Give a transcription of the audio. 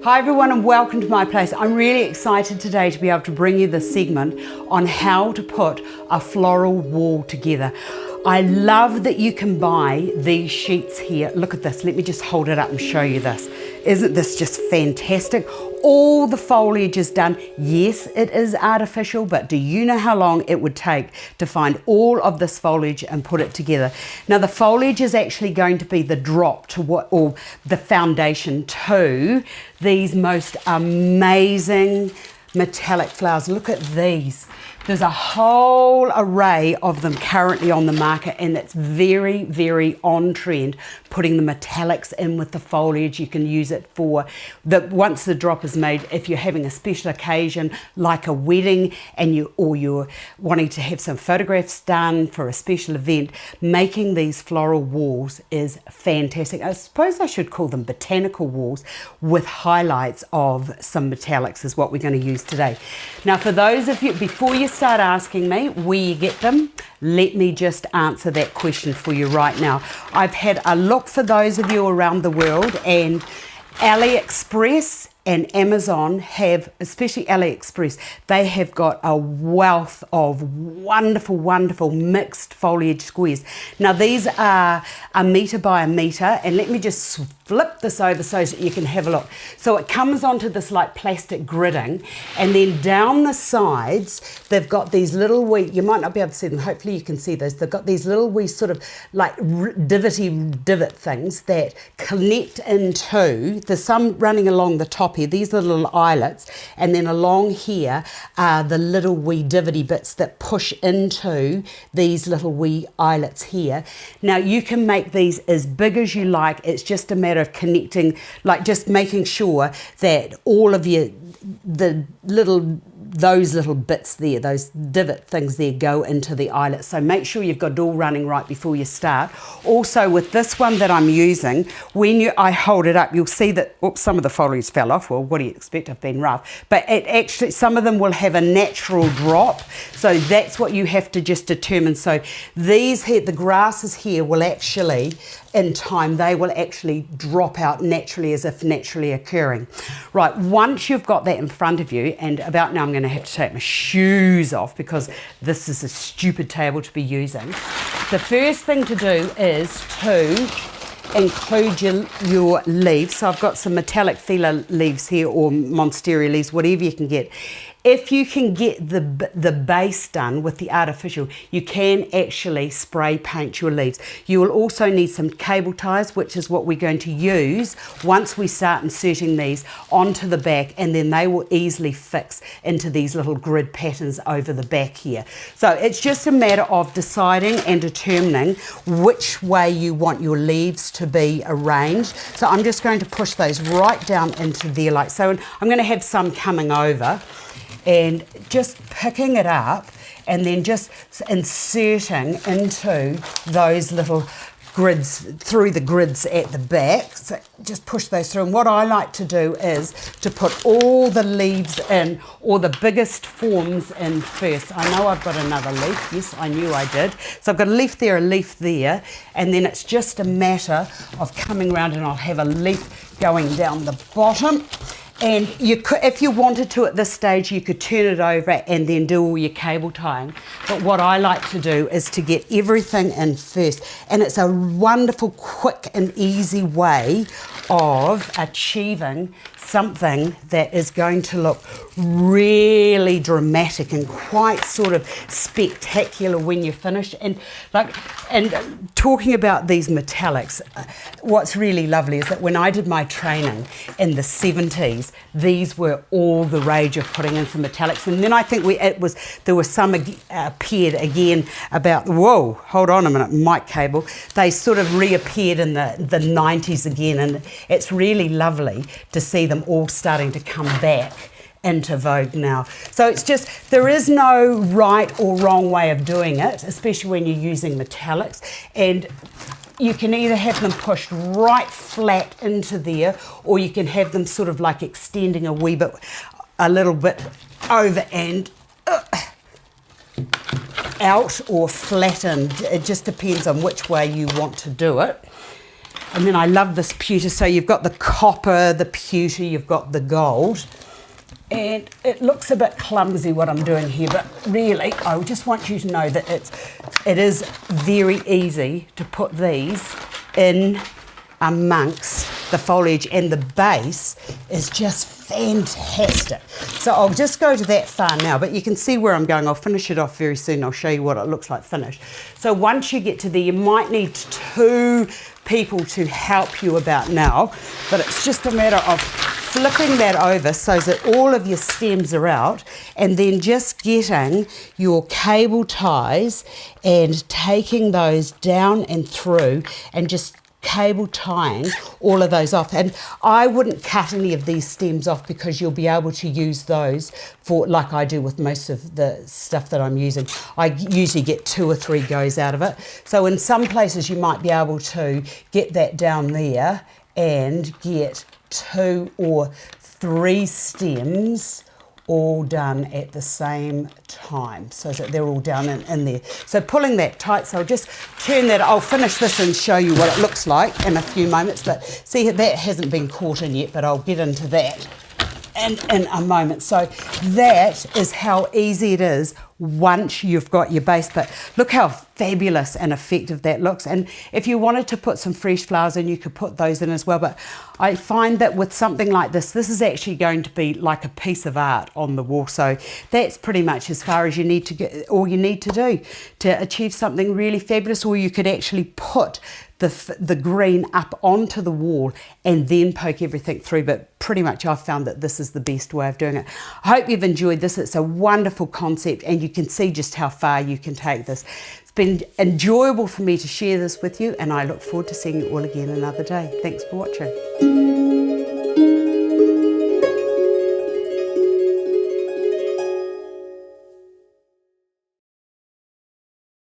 Hi everyone and welcome to my place. I'm really excited today to be able to bring you this segment on how to put a floral wall together. I love that you can buy these sheets here. Look at this, let me just hold it up and show you this. Isn't this just fantastic? All the foliage is done. Yes, it is artificial, but do you know how long it would take to find all of this foliage and put it together? Now the foliage is actually going to be the drop to what, or the foundation to these most amazing metallic flowers. Look at these. There's a whole array of them currently on the market, and it's very, very on trend putting the metallics in with the foliage. You can use it for once the drop is made, if you're having a special occasion like a wedding and you're wanting to have some photographs done for a special event, making these floral walls is fantastic. I suppose I should call them botanical walls with highlights of some metallics is what we're going to use today. Now for those of you, before you start asking me where you get them, let me just answer that question for you right now. I've had a look for those of you around the world, and AliExpress and Amazon have, especially AliExpress, they have got a wealth of wonderful, wonderful mixed foliage squares. Now these are 1 metre by 1 metre, and let me just flip this over so that you can have a look. So it comes onto this like plastic gridding, and then down the sides they've got these little wee, you might not be able to see them, hopefully you can see those, they've got these little wee sort of like divot things that connect into, there's some running along the top here, these are the little eyelets, and then along here are the little wee divoty bits that push into these little wee eyelets here. Now you can make these as big as you like, it's just a matter of connecting, like just making sure that all of those little bits there, those divot things there, go into the eyelet. So make sure you've got it all running right before you start. Also with this one that I'm using, when I hold it up, you'll see that some of the foliage fell off. Well, what do you expect? I've been rough. But it actually, some of them will have a natural drop. So that's what you have to just determine. So these here, the grasses here will actually, in time, they will actually drop out naturally as if naturally occurring. Right, once you've got that in front of you, and about now I'm going to have to take my shoes off because this is a stupid table to be using. The first thing to do is to include your leaves. So I've got some metallic phila leaves here, or monstera leaves, whatever you can get. If you can get the base done with the artificial, you can actually spray paint your leaves. You will also need some cable ties, which is what we're going to use once we start inserting these onto the back, and then they will easily fix into these little grid patterns over the back here. So it's just a matter of deciding and determining which way you want your leaves to be arranged. So I'm just going to push those right down into there like so, and I'm going to have some coming over, and just picking it up and then just inserting into those little grids, through the grids at the back. So just push those through, and what I like to do is to put all the leaves in, or the biggest forms in first. I know I've got another leaf, yes I knew I did. So I've got a leaf there, and then it's just a matter of coming around, and I'll have a leaf going down the bottom. And you could, if you wanted to at this stage, you could turn it over and then do all your cable tying. But what I like to do is to get everything in first. And it's a wonderful, quick and easy way of achieving something that is going to look really dramatic and quite sort of spectacular when you're finished. And talking about these metallics, what's really lovely is that when I did my training in the 70s, these were all the rage of putting in some metallics. And then I think there was some appeared again about, whoa, hold on a minute, mic cable. They sort of reappeared in the 90s again, and it's really lovely to see them all starting to come back into vogue now. So it's just, there is no right or wrong way of doing it, especially when you're using metallics. And you can either have them pushed right flat into there, or you can have them sort of like extending a little bit over and out, or flattened. It just depends on which way you want to do it. And then I love this pewter. So you've got the copper, the pewter, you've got the gold. And it looks a bit clumsy what I'm doing here, but really I just want you to know that it is very easy to put these in amongst the foliage, and the base is just fantastic. So I'll just go to that far now, but you can see where I'm going. I'll finish it off very soon. I'll show you what it looks like finished. So once you get to there, you might need 2 people to help you about now, but it's just a matter of flipping that over so that all of your stems are out, and then just getting your cable ties and taking those down and through and just cable tying all of those off. And I wouldn't cut any of these stems off because you'll be able to use those for, like I do with most of the stuff that I'm using. I usually get 2 or 3 goes out of it. So in some places you might be able to get that down there and get 2 or 3 stems all done at the same time so that they're all down in there. So pulling that tight, so I'll just turn that. I'll finish this and show you what it looks like in a few moments, but see, that hasn't been caught in yet, but I'll get into that in a moment. So that is how easy it is once you've got your base. But look how fabulous and effective that looks. And if you wanted to put some fresh flowers in, you could put those in as well. But I find that with something like this is actually going to be like a piece of art on the wall. So that's pretty much as far as you need to get, all you need to do to achieve something really fabulous. Or you could actually put the green up onto the wall and then poke everything through. But pretty much I've found that this is the best way of doing it. I hope you've enjoyed this. It's a wonderful concept, and you can see just how far you can take this. It's been enjoyable for me to share this with you, and I look forward to seeing you all again another day. Thanks for watching.